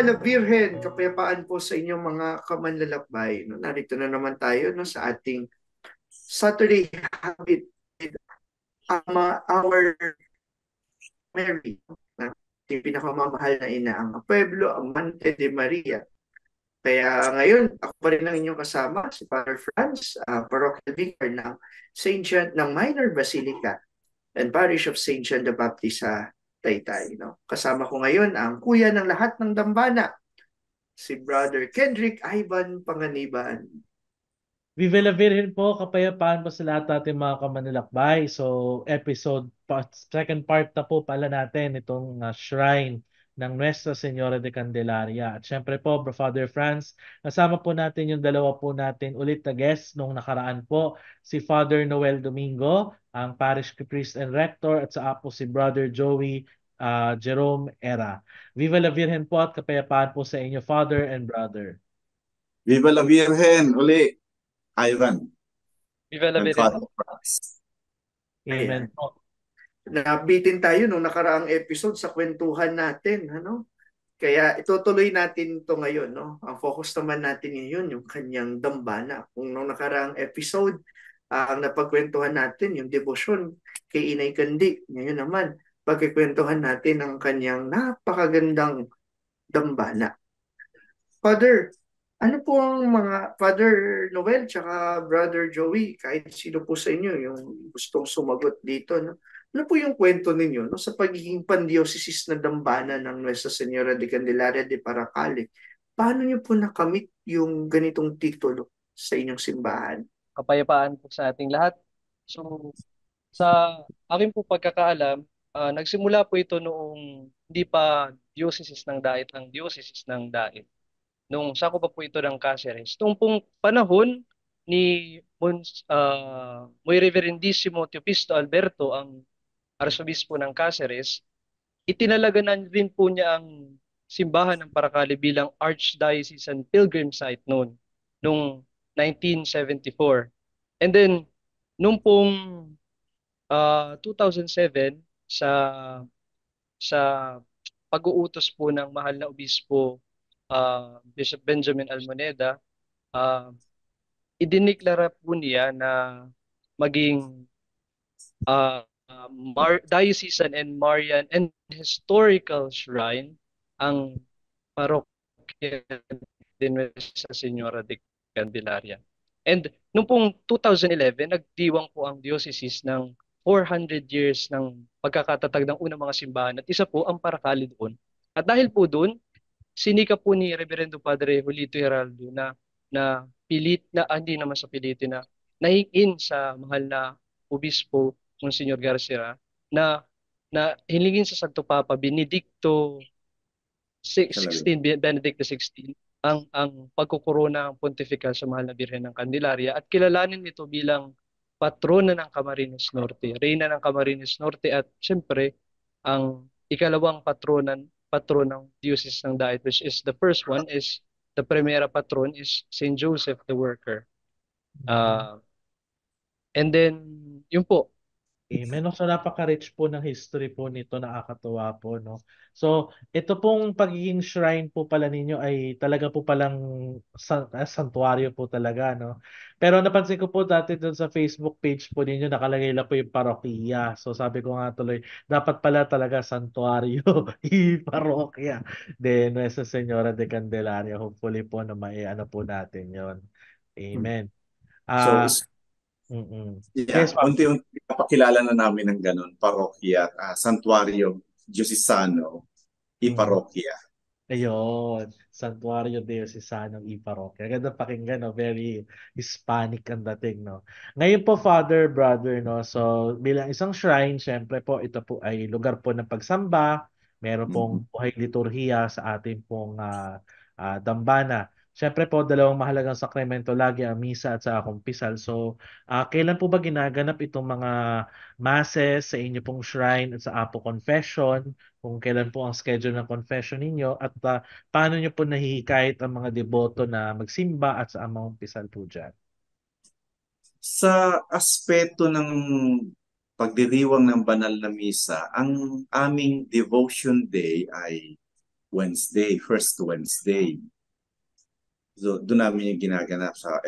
Viva la Virgen, kapayapaan po sa inyong mga kamanlalakbay. No, narito na naman tayo no, sa ating Saturday habit with our Mary. Na ating pinakamamahal na ina, ang Pueblo, ang Amante de Maria. Kaya ngayon, ako pa rin ang inyong kasama, si Father Franz, Parochial Vicar ng St. John ng Minor Basilica and Parish of St. John the Baptist sa Taytay. No? Kasama ko ngayon ang kuya ng lahat ng dambana, si Brother Kendrick Ivan Panganiban. Viva la Virgen po, kapayapaan po sa lahat natin mga kamanlalakbay. So, second part na po pala natin itong shrine ng Nuestra Señora de Candelaria. At syempre po, Father Franz, kasama po natin yung dalawa po natin ulit na guest nung nakaraan po, si Father Noel Domingo, ang Parish Priest and Rector, at sa po si Brother Joey Jerome Era. Viva la Virgen po at kapayapaan po sa inyo, Father and Brother. Viva la Virgen! Uli, Ivan Viva la and Virgen. Father Franz. Amen Ayan. po. Nabitin tayo nung nakaraang episode sa kwentuhan natin. Ano? Kaya itutuloy natin ito ngayon. No? Ang focus naman natin ngayon, yung kanyang dambana. Kung nung nakaraang episode, ang napagkwentuhan natin, yung devotion kay Inay Kandi. Ngayon naman, pagkikwentuhan natin ang kanyang napakagandang dambana. Father, ano po ang mga Father Noel tsaka Brother Joey, kahit sino po sa inyo yung gustong sumagot dito, no? Ano po yung kwento ninyo no, sa pagiging pandiocesis na dambana ng Nuestra Señora de Candelaria de Paracale? Paano niyo po nakamit yung ganitong titulo sa inyong simbahan? Kapayapaan po sa ating lahat. So, sa aking po pagkakaalam, nagsimula po ito noong hindi pa diocese ng Dait ang diocese ng Dait. Nung sako pa po ito ng Cáceres. Noong pong panahon ni Muy Reverendissimo Teopisto Alberto, ang Arsobispo ng Cáceres, itinalaga na rin po niya ang simbahan ng Paracale bilang Archdiocesan Pilgrim Site noong 1974. And then, nung pong 2007, sa pag-uutos po ng mahal na obispo, Bishop Benjamin Almoneda, uh, idiniklara po niya na maging diocesan and Marian and historical shrine ang parokya din sa Señora de Candelaria. And noong pong 2011, nagdiwang po ang diocese ng 400 years ng pagkakatatag ng unang mga simbahan at isa po ang Paracale doon. At dahil po doon, sinika po ni Reverendo Padre Julito Heraldo na pilit na hindi naman sa pilit na nahingin sa mahal na obispo Monsignor Garcia na hilingin sa Santo Papa Benedicto 16 Benedict XVI ang pagkukorona ng pontifical sa mahal na Birhen ng Candelaria at kilalanin ito bilang patrona ng Camarines Norte, reyna ng Camarines Norte at siyempre ang ikalawang patron ng Diocese ng Dait, which is the first one is the primera patron is Saint Joseph the Worker. And then yun po. Amen. So napaka-rich po ng history po nito, nakakatuwa po, no? So, ito pong pagiging shrine po pala ninyo ay talaga po palang santuario po talaga, no? Pero napansin ko po dati doon sa Facebook page po ninyo, nakalagay lang po yung parokya. So, sabi ko nga tuloy, dapat pala talaga santuario, i-parokya. Then, Nuestra Señora de Candelaria, hopefully po na ano po natin yon. Amen. So, Yes, unti-unti papakilala na namin ng ganun, parokya, santuario diocesano, iparokya. Ayun, Santuario Diocesanong Iparokya. Ganda pakinggan, no? Very Hispanic ang dating, no? Ngayon po, Father, Brother, no? So, bilang isang shrine, syempre po, ito po ay lugar po ng pagsamba. Meron pong buhay liturhiya sa ating pong dambana. Syempre po, dalawang mahalagang sakramento lagi ang misa at sa kumpisal. So, kailan po ba ginaganap itong mga masses sa inyo pong shrine at sa Apo Confession? Kung kailan po ang schedule ng confession ninyo at paano nyo po nahihikayat ang mga deboto na magsimba at sa amang pisal po dyan? Sa aspeto ng pagdiriwang ng banal na misa, ang aming devotion day ay Wednesday, first Wednesday. So, doon namin yung ginaganap sa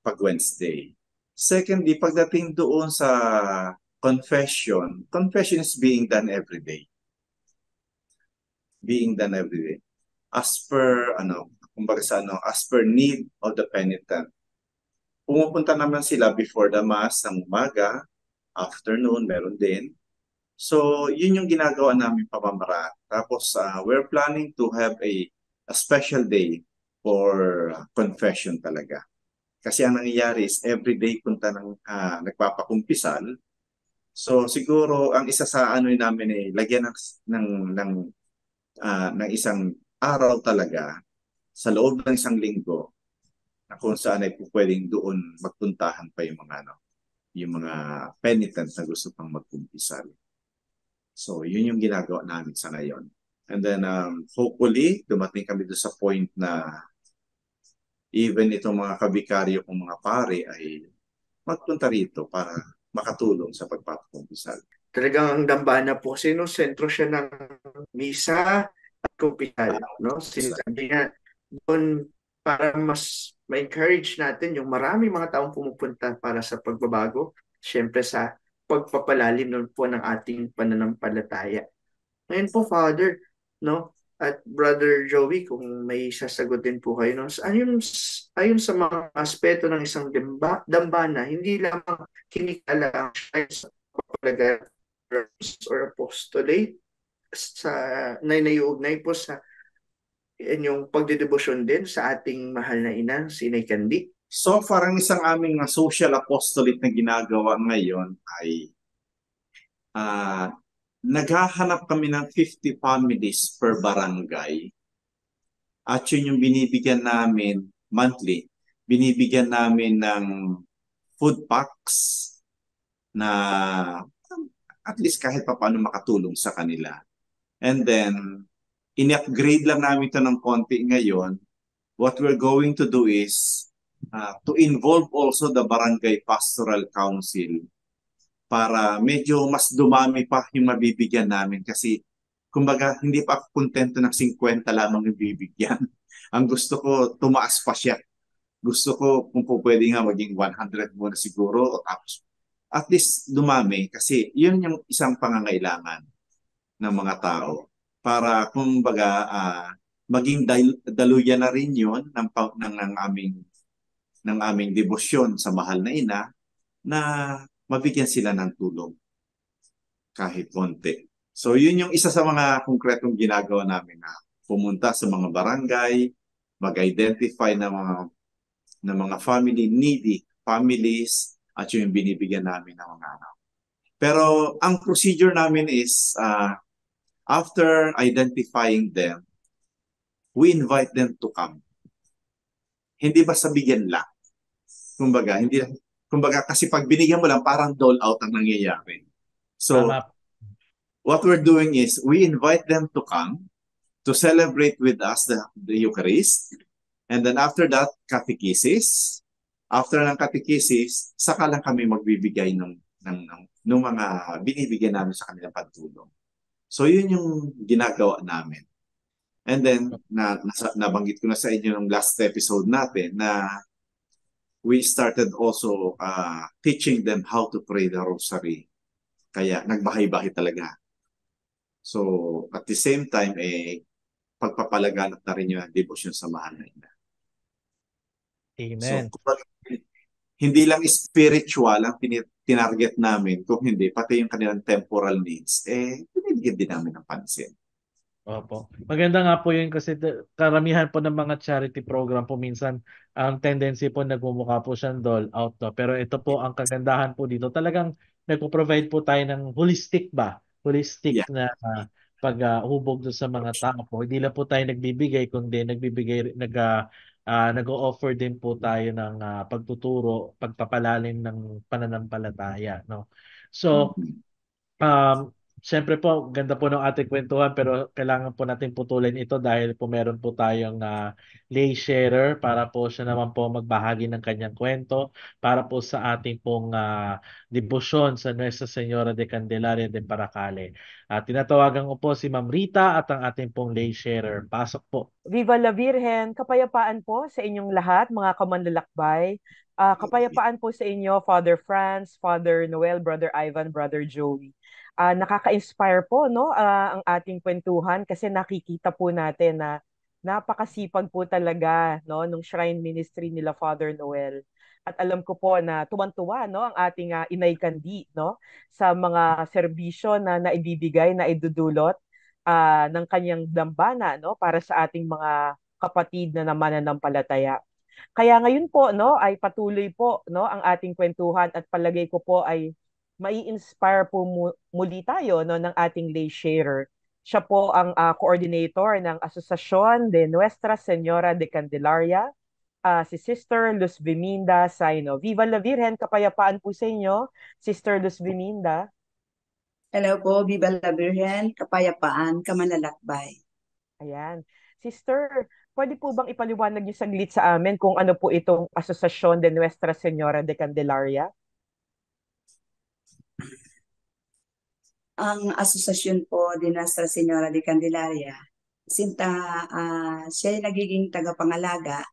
pag Wednesday. Secondly, pagdating doon sa confession is being done every day. Being done every day. As per, as per need of the penitent. Pumupunta naman sila before the Mass ng umaga, afternoon, meron din. So, yun yung ginagawa namin pamamaraan. Tapos, we're planning to have a special day for confession talaga. Kasi ang nangyayari is everyday punta nagpapakumpisal. So, siguro, ang isa sa namin ay lagyan ng isang araw talaga sa loob ng isang linggo na kung saan ay pwedeng doon magpuntahan pa yung mga penitent na gusto pang magkumpisal. So, yun yung ginagawa namin sa ngayon. And then, hopefully, dumating kami doon sa point na even itong mga kabikaryo kong mga pare ay magpunta rito para makatulong sa pagpapakumpisal. Talagang ang dambana po, sentro siya ng misa at kumpisal. No? Sinasabi nga, doon para mas ma-encourage natin yung marami mga taong pumupunta para sa pagbabago, syempre sa pagpapalalim nun po ng ating pananampalataya. Ngayon po, Father, no? At Brother Joey, kung may sasagutin po kayo, no? Ayon sa mga aspeto ng isang dambana, hindi lamang kinikala sa pagpapalagay or apostolate sa naiugnay po sa inyong pagdedebosyon din sa ating mahal na ina, si Inay Candy. So far, ang isang aming social apostolate na ginagawa ngayon ay naghahanap kami ng 50 families per barangay. At yun yung binibigyan namin monthly. Binibigyan namin ng food packs na at least kahit pa paano makatulong sa kanila. And then, in-upgrade lang namin ito ng konti ngayon. What we're going to do is to involve also the Barangay Pastoral Council para medyo mas dumami pa yung mabibigyan namin kasi kumbaga hindi pa ako kontento ng 50 lamang yung bibigyan. Ang gusto ko tumaas pa siya. Gusto ko kung po pwede nga maging 100 muna siguro o tapos at least dumami kasi yun yung isang pangangailangan ng mga tao para kumbaga maging daluyan na rin yun ng aming debosyon sa mahal na ina na mabigyan sila ng tulong kahit konti. So yun yung isa sa mga konkretong ginagawa namin na pumunta sa mga barangay, mag-identify ng mga family needy families at yung binibigyan namin ng mga anak. Pero ang procedure namin is after identifying them, we invite them to come. Hindi basta bigyan lang. Kumbaga kasi pag binigyan mo lang parang dole out ang nangyayari. So what we're doing is we invite them to come to celebrate with us the Eucharist. And then after that, catechesis. After ng catechesis, saka lang kami magbibigay ng mga binibigyan namin sa kanilang pagtulong. So yun yung ginagawa namin. And then, nabanggit ko na sa inyo ng last episode natin na we started also teaching them how to pray the rosary. Kaya nagbahay-bahay talaga. So at the same time, pagpapalaganap na rin yung devotion sa mahal na ina. Amen. So, hindi lang spiritual ang tinarget namin, kung hindi, pati yung kanilang temporal needs, binibigyan din namin ng pansin. Opo. Maganda nga po yun kasi karamihan po ng mga charity program po minsan ang tendency po nagmumukha po siyang dole out. No? Pero ito po ang kagandahan po dito. Talagang nagpo-provide po tayo ng holistic ba? Holistic na paghubog sa mga tao po. Hindi lang po tayo nagbibigay kundi nag-o-offer din po tayo ng pagtuturo, pagpapalalim ng pananampalataya, no? So, Siyempre po, ganda po ng ating kwentuhan pero kailangan po natin putulin ito dahil po meron po tayong lay sharer para po siya naman po magbahagi ng kanyang kwento para po sa ating pong debosyon sa Nuestra Señora de Candelaria de Paracale. Tinatawagan ko po si Ma'am Rita at ang ating pong lay sharer. Pasok po. Viva la Virgen, kapayapaan po sa inyong lahat, mga kamanlalakbay. Kapayapaan po sa inyo, Father Franz, Father Noel, Brother Ivan, Brother Joey. Nakaka-inspire po, no, ang ating kwentuhan kasi nakikita po natin na napakasipag po talaga, no, nung shrine ministry nila Father Noel. At alam ko po na tuwang-tuwa, no, ang ating Inay Kandi, no, sa mga serbisyo na naibibigay, na idudulot ng kanyang dambana, no, para sa ating mga kapatid na mananampalataya. Kaya ngayon po, no, ay patuloy po, no, ang ating kwentuhan at palagay ko po ay mai-inspire po muli tayo, no, ng ating lay sharer. Siya po ang coordinator ng Asosasyon de Nuestra Señora de Candelaria, si Sister Luz Viminda Saino. Viva la Virgen, kapayapaan po sa inyo, Sister Luz Viminda. Hello po, Viva la Virgen, kapayapaan, kamanlalakbay. Ayan. Sister, pwede po bang ipaliwanag niyo saglit sa amin kung ano po itong Asosasyon de Nuestra Señora de Candelaria? Ang asosasyon po de Nuestra Señora de Candelaria, siya ay nagiging tagapangalaga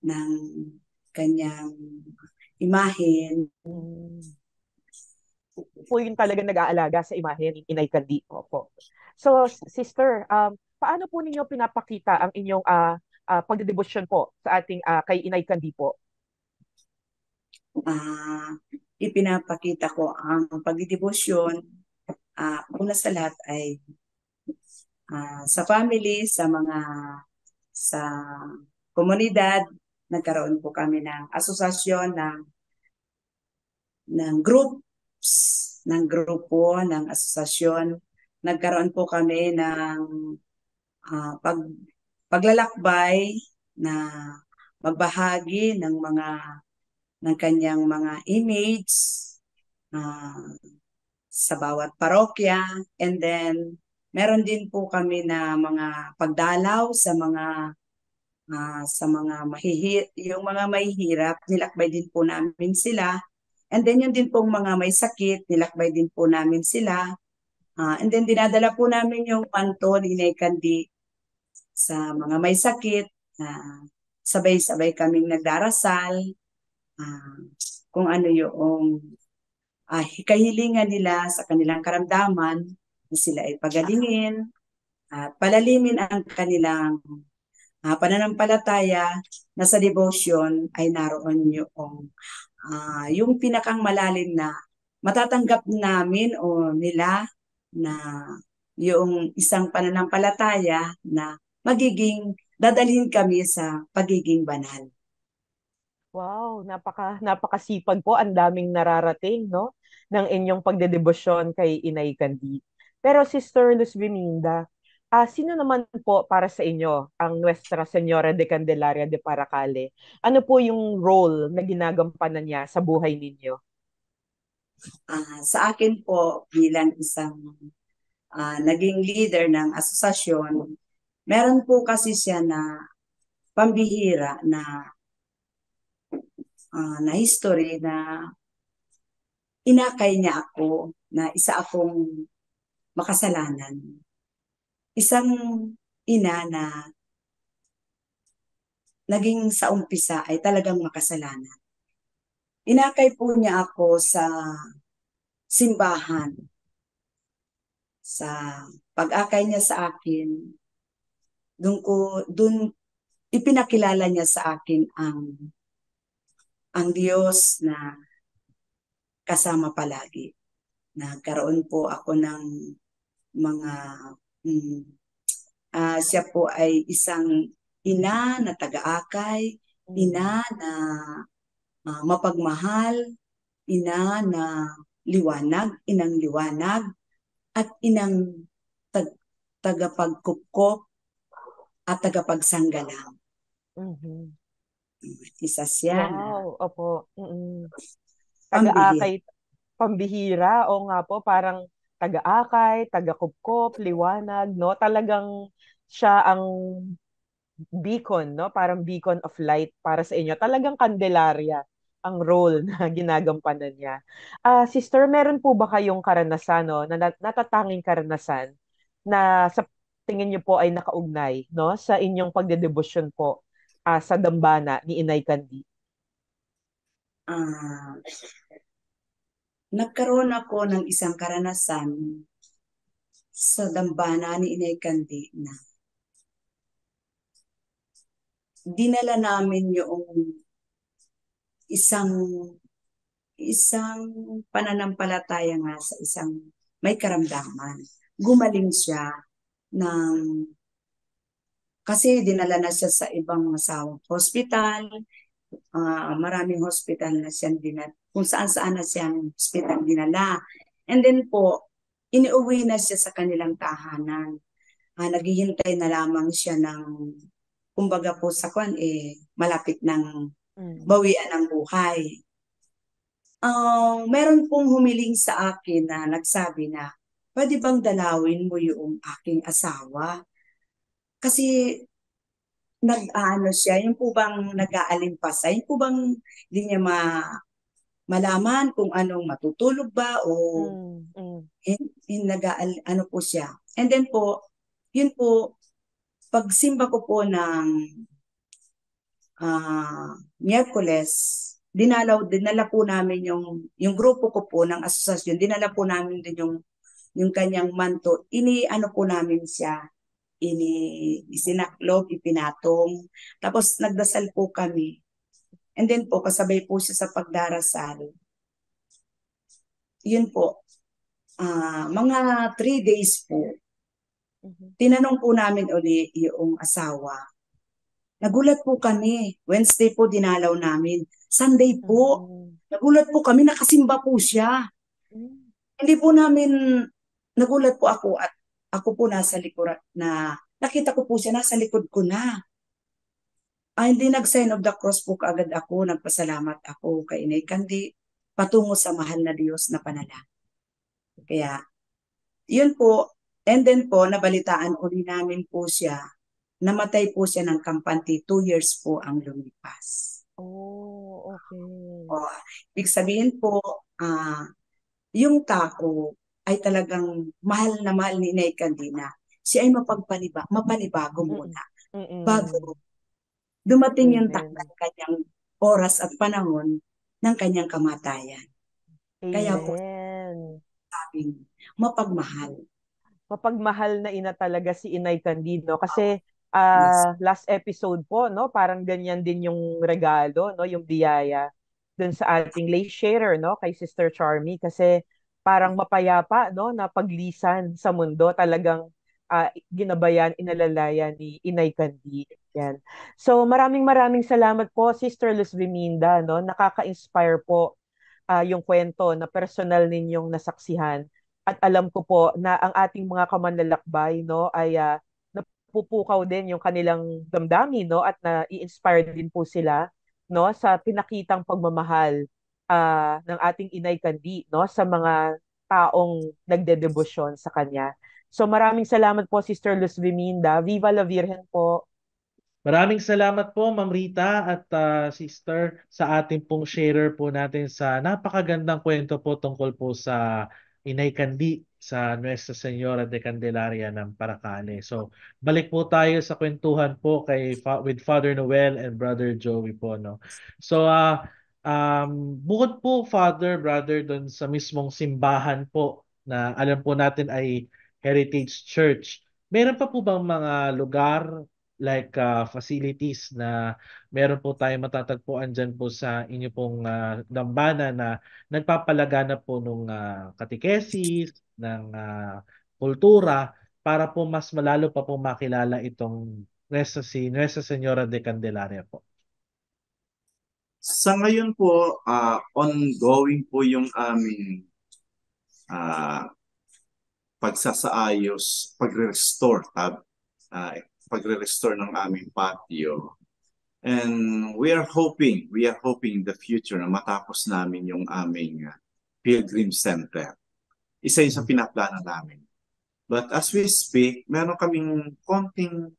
ng kanyang imahen. Po yun talaga nag-aalaga sa imahe ni Inay Kandi. Opo. So, Sister, paano po ninyo pinapakita ang inyong pagdedebosyon po sa ating kay Inay Kandi po? Ipinapakita ko ang pagdedebosyon. Una sa lahat ay sa family, sa komunidad, nagkaroon po kami ng asosasyon ng grupo, ng asosasyon. Nagkaroon po kami ng paglalakbay na magbahagi ng kanyang mga image sa bawat parokya, and then meron din po kami na mga pagdalaw sa mga yung mga mahihirap, nilakbay din po namin sila. And then yun din pong mga may sakit, nilakbay din po namin sila. And then dinadala po namin yung manto ni Inay Kandi sa mga may sakit. Sabay-sabay kaming nagdarasal kung ano yung kahilingan nila sa kanilang karamdaman, na sila ay pagalingin at palalimin ang kanilang pananampalataya, na sa devotion ay naroon yung pinakang malalim na matatanggap namin o nila, na yung isang pananampalataya na dadalhin kami sa pagiging banal. Wow, napakasipag po, ang daming nararating, no, ng inyong pagdedebosyon kay Inay Kandi. Pero Sister Luz Viminda, sino naman po para sa inyo ang Nuestra Señora de Candelaria de Paracale? Ano po yung role na ginagampanan niya sa buhay ninyo? Sa akin po, bilang isang naging leader ng asosasyon, meron po kasi siya na pambihira na history na inakay niya ako na isa akong makasalanan. Isang ina na naging sa umpisa ay talagang makasalanan. Inakay po niya ako sa simbahan. Sa pag-akay niya sa akin, doon ipinakilala niya sa akin ang Diyos na kasama palagi. Nagkaroon po ako ng mga siya po ay isang ina na taga-akay, ina na mapagmahal, ina na inang liwanag, at inang tagapagkupkop at tagapagsanggalang. Mm-hmm. Isa siya. Wow, opo. Taga-akay, pambihira, o nga po, parang taga-akay, taga-kupkop, liwanag, no? Talagang siya ang beacon, no? Parang beacon of light para sa inyo. Talagang Candelaria ang role na ginagampanan niya. Sister, meron po ba kayong karanasan, no, na natatanging karanasan na sa tingin niyo po ay nakaugnay, no, sa inyong pagdedebosyon po sa dambana ni Inay Kandi? Ah, nagkaroon ako ng isang karanasan sa dambana ni Inay Kandi na dinala namin yung isang isang pananampalataya nga sa isang may karamdaman. Gumaling siya ng kasi dinala na siya sa ibang hospital, maraming hospital na siyang dinala, kung saan-saan na siyang hospital dinala. And then po, iniuwi na siya sa kanilang tahanan. Naghihintay na lamang siya ng, kumbaga po sa kwan, malapit ng bawian ng buhay. Meron pong humiling sa akin na nagsabi na, pwede bang dalawin mo yung aking asawa? Kasi nag-ano siya, yung po bang nag-aalimpasa, yung po bang hindi niya malaman kung anong matutulog ba o ano po siya. And then po, yun po, pagsimba ko po ng Miyerkules, dinala po namin yung grupo ko po ng asosasyon, dinala po namin din yung kanyang manto, ano po namin siya, isinaklog, ipinatong. Tapos nagdasal po kami. And then po, kasabay po siya sa pagdarasal. Yun po, mga 3 days po, tinanong po namin uli yung asawa. Nagulat po kami. Wednesday po dinalaw namin. Sunday po, nagulat po kami, nakasimba po siya. Hindi po namin, nagulat po ako at ako po nasa likod na, nakita ko po siya, nasa likod ko na. Hindi nag-sign of the cross po kaagad ako, nagpasalamat ako kay Inay Kandi, patungo sa mahal na Diyos na panalangin. Kaya, yun po, and then po, nabalitaan uli namin po siya, namatay po siya ng kampante, 2 years po ang lumipas. Oh, okay. Ibig sabihin po, yung tao, ay talagang mahal na mahal ni Inay Kandi na siya ay mapanibago muna bago dumating yung takdang kanyang oras at panahon ng kanyang kamatayan. Kaya po, sabing, mapagmahal. Mapagmahal na ina talaga si Inay Kandi, no? Kasi last episode po, no, parang ganyan din yung regalo, no, yung biyaya dun sa ating lay sharer, no, kay Sister Charmy, kasi parang mapayapa, no, na paglisan sa mundo, talagang ginabayan, inalalayan ni Inay Kandi. Yan. So maraming salamat po, Sister Luz Biminda, no, nakaka-inspire po yung kwento na personal ninyong nasaksihan. At alam ko po na ang ating mga kamanlalakbay, no, ay napupukaw din yung kanilang damdamin, no, at na-i-inspire din po sila, no, sa pinakitang pagmamahal ng ating Inay Kandi, no, sa mga taong nagdedebosyon sa kanya. So maraming salamat po, Sister Luz Biminda. Viva la Virgen po. Maraming salamat po, Ma'am Rita at Sister, sa ating pong sharer po natin sa napakagandang kwento po tungkol po sa Inay Kandi sa Nuestra Señora de Candelaria ng Paracale. So, balik po tayo sa kwentuhan po with Father Noel and Brother Joey po, no. So, bukod po, Father, Brother, doon sa mismong simbahan po na alam po natin ay Heritage Church, meron pa po bang mga lugar like facilities na meron po tayong matatagpuan dyan po sa inyo pong dambana na nagpapalaganap po ng katekesis, ng kultura para po mas malalo pa po makilala itong Nuestra Señora de Candelaria po? Sa ngayon po, ongoing po yung aming pagsasaayos, pagre-restore ng aming patio. And we are hoping in the future na matapos namin yung aming Pilgrim Center. Isa yun sa pinaplano namin. But as we speak, meron kaming konting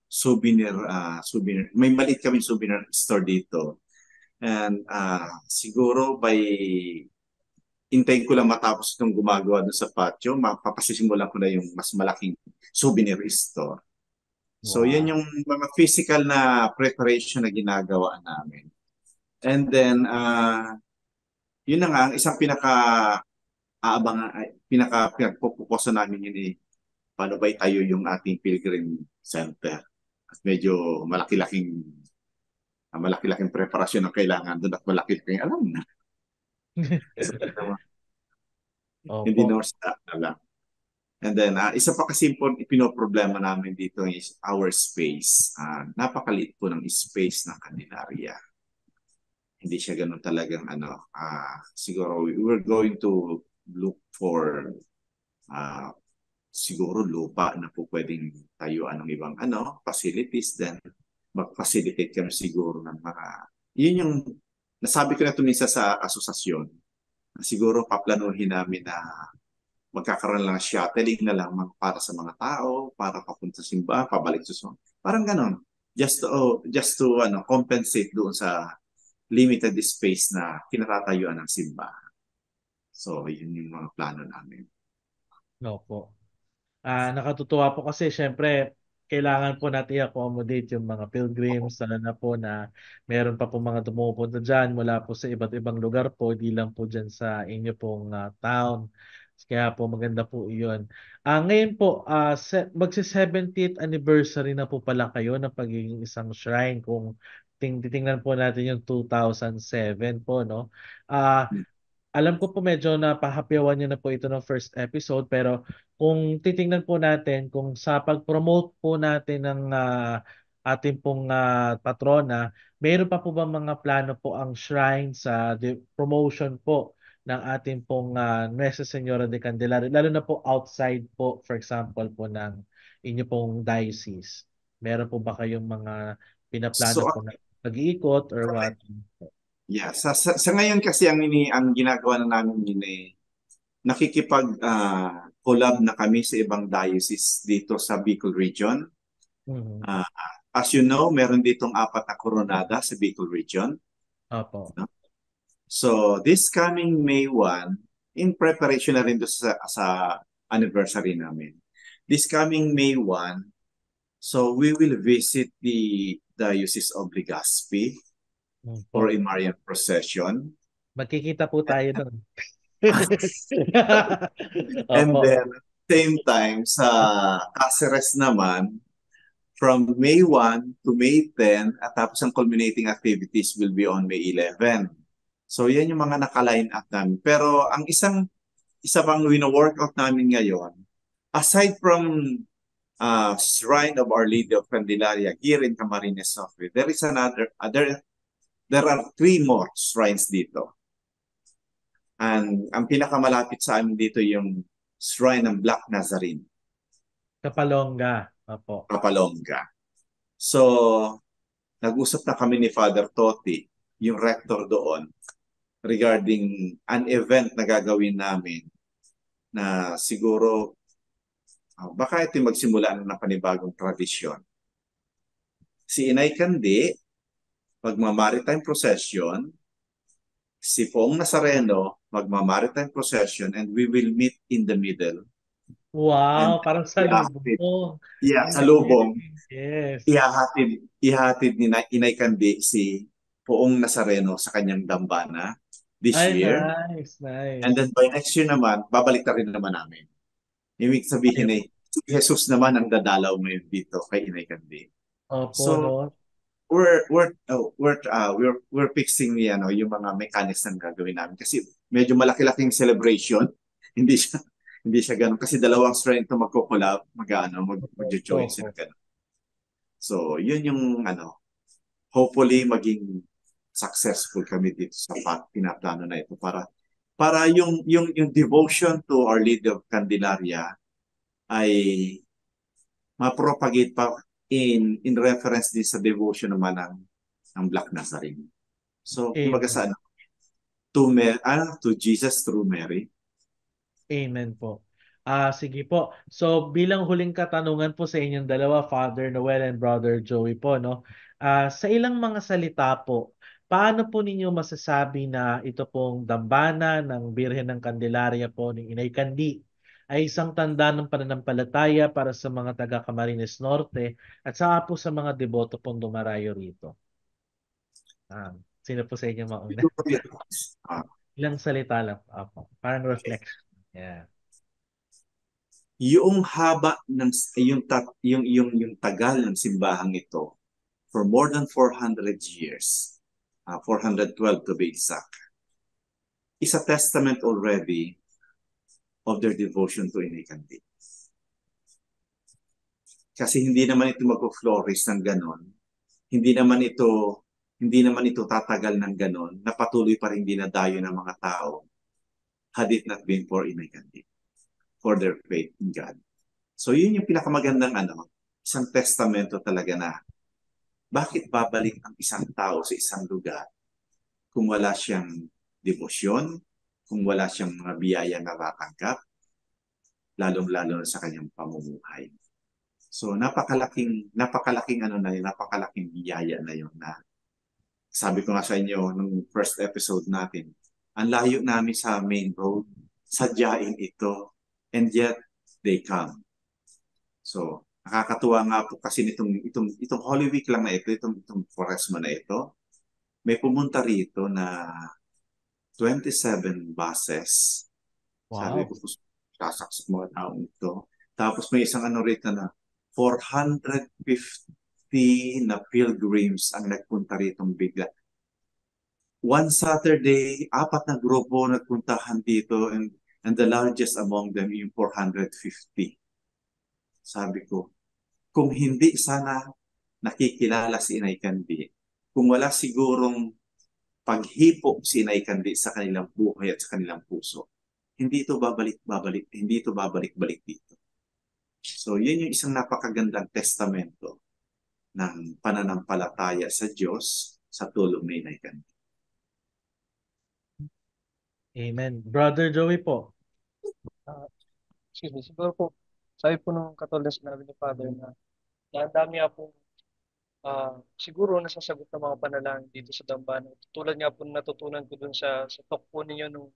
souvenir. May maliit kaming souvenir store dito. And siguro hintayin ko lang matapos itong gumagawa dun sa patio, mapapasisimulan ko na yung mas malaking souvenir store. So, yan yung mga physical na preparation na ginagawa namin. And then, yun na nga, ang isang pinagpupukosan namin yun paano ba itayo yung ating Pilgrim Center. At medyo malaki-laking preparasyon ang kailangan doon at malaki-laking alam na. So, hindi Opo. na lang. And then, isa pa kasi pinoproblema namin dito is our space. Napakaliit po ng space ng Candelaria. Hindi siya ganun talagang siguro we're going to look for siguro lupa na po pwedeng tayuan ng ibang facilities. Then, mag-facilitate kami siguro ng mga, yun yung nasabi ko na ito minsan sa asosasyon. Siguro paplanuhin namin na magkakaroon lang shuttling na lang para sa mga tao, para papunta sa simbahan, pabalik sa simbahan. Parang ganon. Just to compensate doon sa limited space na kinatatayuan ng simbahan. So, yun yung mga plano namin. Opo. Nakatutuwa po kasi syempre kailangan po natin i-accommodate yung mga pilgrims, lalo na po na meron pa po mga pumupunta dyan mula po sa iba't ibang lugar po, di lang po dyan sa inyo pong town. Kaya po maganda po iyon. Ngayon po, magsi-70th anniversary na po pala kayo ng pagiging isang shrine kung titingnan po natin yung 2007 po, no? Alam ko po medyo napahapyawan niyo na po ito ng first episode, pero kung titingnan po natin kung sa pag-promote po natin ng ating pong patrona, mayroon pa po ba mga plano po ang shrine sa promotion po ng ating pong Nuestra Señora de Candelaria, lalo na po outside po, for example po ng inyo pong diocese? Meron po ba kayong mga pinaplano So, po na pag-iikot or what? yeah, sa ngayon kasi ang ginagawa na namin yun nakikipag-collab na kami sa ibang diocese dito sa Bicol region. Mhm. As you know, meron ditong 4 na koronada sa Bicol region. Opo. So, this coming May 1, in preparation na rin doon sa anniversary namin. This coming May 1, so we will visit the Diocese of Legazpi for a Marian procession. Magkikita po tayo doon. And Opo. then, same time, sa Cáceres naman, from May 1 to May 10, at tapos ang culminating activities will be on May 11. So, yan yung mga naka-line up namin. Pero, ang isa pang wino-workout namin ngayon, aside from Shrine of Our Lady of Candelaria here in Camarines Norte, there is there are 3 more shrines dito. And ang pinakamalapit sa amin dito yung Shrine ng Black Nazarene. Kapalonga. Opo. Kapalonga. So, nag-usap na kami ni Father Toti, yung rector doon, regarding an event na gagawin namin na siguro baka ito magsimula ng panibagong tradisyon. Si Inay Kandi, magma-maritime procession, si Poong Nazareno, magma-maritime procession, and we will meet in the middle. Wow, And parang salubong. Yeah, salubong. Yes. Ihatid ni Inay Kandi si Poong Nazareno sa kanyang dambana this year. Nice, nice. And then by next year naman, babalik na rin naman namin. Ibig sabihin si Jesus naman ang dadalaw ngayon dito kay Inay Kandi. Opo, So, no? we're fixing yung mga mechanics na gagawin namin kasi medyo malaki-laking celebration. Hindi siya ganun kasi dalawang strength na magko-collab, mag-join sila ganun. So, yun yung hopefully maging successful kami dito sa pinaplano na ito para yung devotion to Our Lady of Candelaria ay ma-propagate pa in reference din sa devotion naman ng Black Nazarene. So, kumbaga sa to Jesus through Mary. Amen po. Sige po. So bilang huling katanungan po sa inyong dalawa, Father Noel and Brother Joey po, no? Sa ilang mga salita po, paano po ninyo masasabi na ito pong dambana ng Birhen ng Candelaria po ng Inay Kandi ay isang tanda ng pananampalataya para sa mga taga Camarines Norte at saka po sa mga deboto pong dumarayo rito? Sino po sa inyo mauna? Ah, Ilang salita lang. Apo. Parang reflection. Yeah. yung haba ng yung tagal ng simbahang ito for more than 400 years, 412 to be exact, is a testament already of their devotion to Inay Kandi. Kasi hindi naman ito mag-flourish ng ganon. Hindi naman ito tatagal ng ganon na patuloy pa rin dinadayo ng mga tao had it not been for Inay Kandi, for their faith in God. So yun yung pinakamagandang isang testamento talaga na bakit babalik ang isang tao sa isang lugar kung wala siyang debosyon, kung wala siyang mga biyaya na matanggap, lalong-lalo na sa kanyang pamumuhay. So napakalaking napakalaking biyaya na yun na sabi ko nga sa inyo nung first episode natin, ang layo namin sa main road, sadyain ito, and yet they come. So nakakatuwa nga po kasi itong Holy Week lang na ito, itong Quaresma na ito, may pumunta rito na 27 buses. Sabi Wow. ko, sasaksak mga taong ito. Tapos may isang rito na 450 na pilgrims ang nagpunta rito bigla. One Saturday, 4 na grupo nagpuntahan dito and the largest among them yung 450. Sabi ko, kung hindi sana nakikilala si Inay Kandi, kung wala sigurong paghipo si Inay Kandi sa kanilang buhay at sa kanilang puso, hindi ito babalik-balik dito. So, yun yung isang napakagandang testamento ng pananampalataya sa Diyos sa tulong ni Inay Kandi. Amen. Brother Joey po. Excuse me, siguro po, sabi po nung katulad na sinabi ni Father na ang dami nga po siguro nasasagot ng mga panalangin dito sa Dambana. Tulad nga po natutunan ko dun sa talk po ninyo nung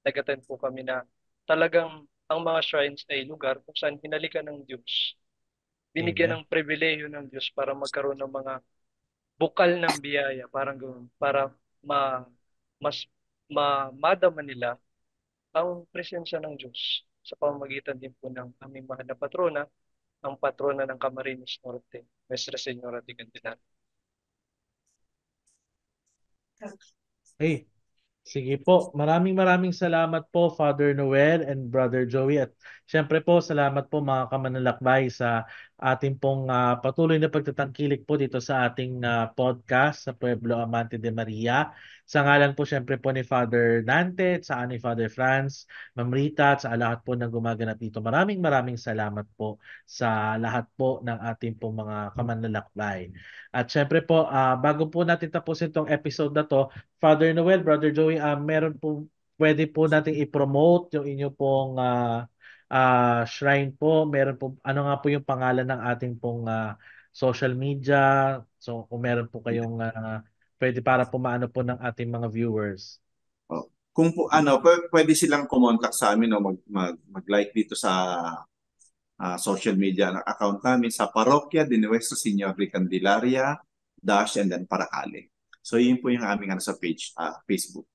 nag-attend po kami na talagang ang mga shrines ay lugar kung saan hinalikan ng Diyos. Binigyan Amen. ng pribilehiyo ng Diyos para magkaroon ng mga bukal ng biyaya, parang ganoon, para mas madama nila ang presensya ng Diyos sa pamamagitan din po ng aming mahal na patrona, ang patrona ng Camarines Norte, Nuestra Señora de Candelaria. Hey, sige po. Maraming salamat po, Father Noel and Brother Joey. At syempre po, salamat po mga kamanlalakbay sa ating pong patuloy na pagtatangkilik po dito sa ating podcast sa Pueblo Amante de Maria. Sa ngalan po syempre po ni Father Nante, sa ni Father Franz, Ma'am Rita, at sa lahat po ng gumaganap dito. Maraming salamat po sa lahat po ng ating pong mga kamanlalakbay. At syempre po, bago po natin tapusin itong episode na to, Father Noel, Brother Joey, meron po, pwede po nating i-promote yung inyo pong shrine po. Meron po, ano nga po yung pangalan ng ating pong social media? So kung meron po kayong pwede para po maano po ng ating mga viewers. Oh. Kung po, pwede silang kumontak sa amin o mag-like dito sa social media account namin sa Parokya de Nuestra Señora de Candelaria and then Paracale. So yun po yung aming sa page, Facebook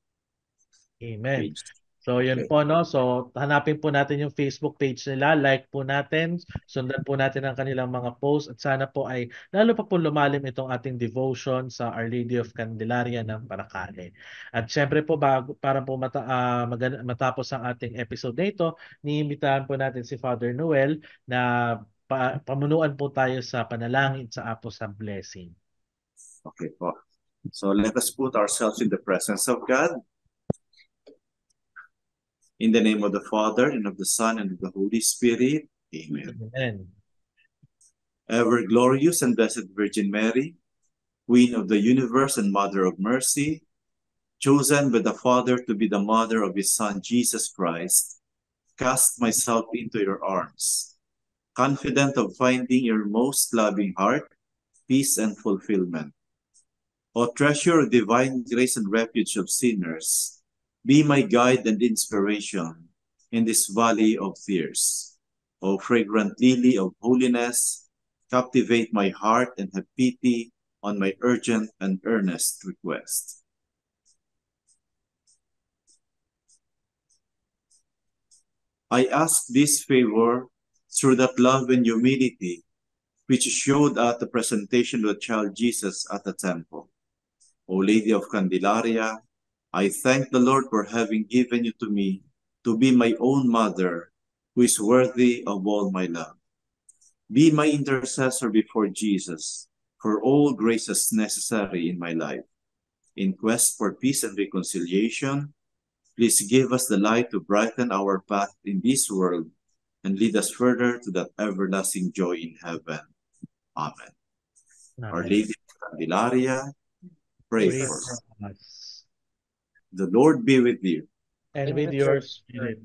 Amen. page. So yun Okay. po, no? So hanapin po natin yung Facebook page nila, like po natin, sundan po natin ang kanilang mga posts at sana po ay lalo pa po lumalim itong ating devotion sa Our Lady of Candelaria ng Paracale. At syempre po para po matapos ang ating episode na ito, niimbitahan po natin si Father Noel na pamunuan po tayo sa panalangin sa Apos sa Blessing. Okay po. So let us put ourselves in the presence of God. In the name of the Father, and of the Son, and of the Holy Spirit. Amen. Amen. Ever glorious and blessed Virgin Mary, Queen of the universe and Mother of mercy, chosen by the Father to be the mother of his Son, Jesus Christ, cast myself into your arms, confident of finding your most loving heart, peace and fulfillment. O treasure of divine grace and refuge of sinners, be my guide and inspiration in this valley of tears. O fragrant lily of holiness, captivate my heart and have pity on my urgent and earnest request. I ask this favor through that love and humility which showed at the presentation of the child Jesus at the temple. O Lady of Candelaria, I thank the Lord for having given you to me to be my own mother, who is worthy of all my love. Be my intercessor before Jesus for all graces necessary in my life. In quest for peace and reconciliation, please give us the light to brighten our path in this world and lead us further to that everlasting joy in heaven. Amen. Our Lady of Candelaria, pray Pray for us. for us. The Lord be with you. And with your spirit.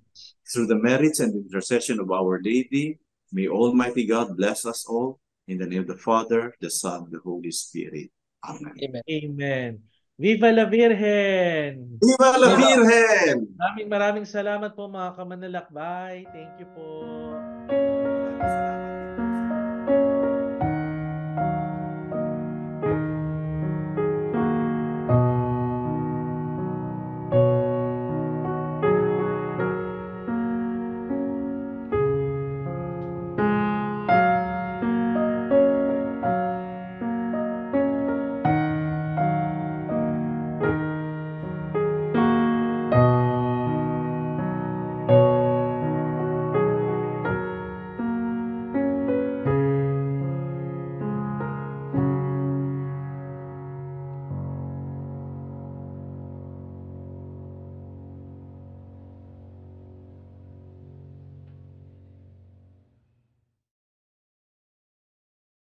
Through the merits and intercession of Our Lady, may Almighty God bless us all. In the name of the Father, the Son, and the Holy Spirit. Amen. Amen. Amen. Viva la Virgen! Viva la Virgen! Maraming salamat po mga kamanlalakbay. Thank you po. Maraming salamat.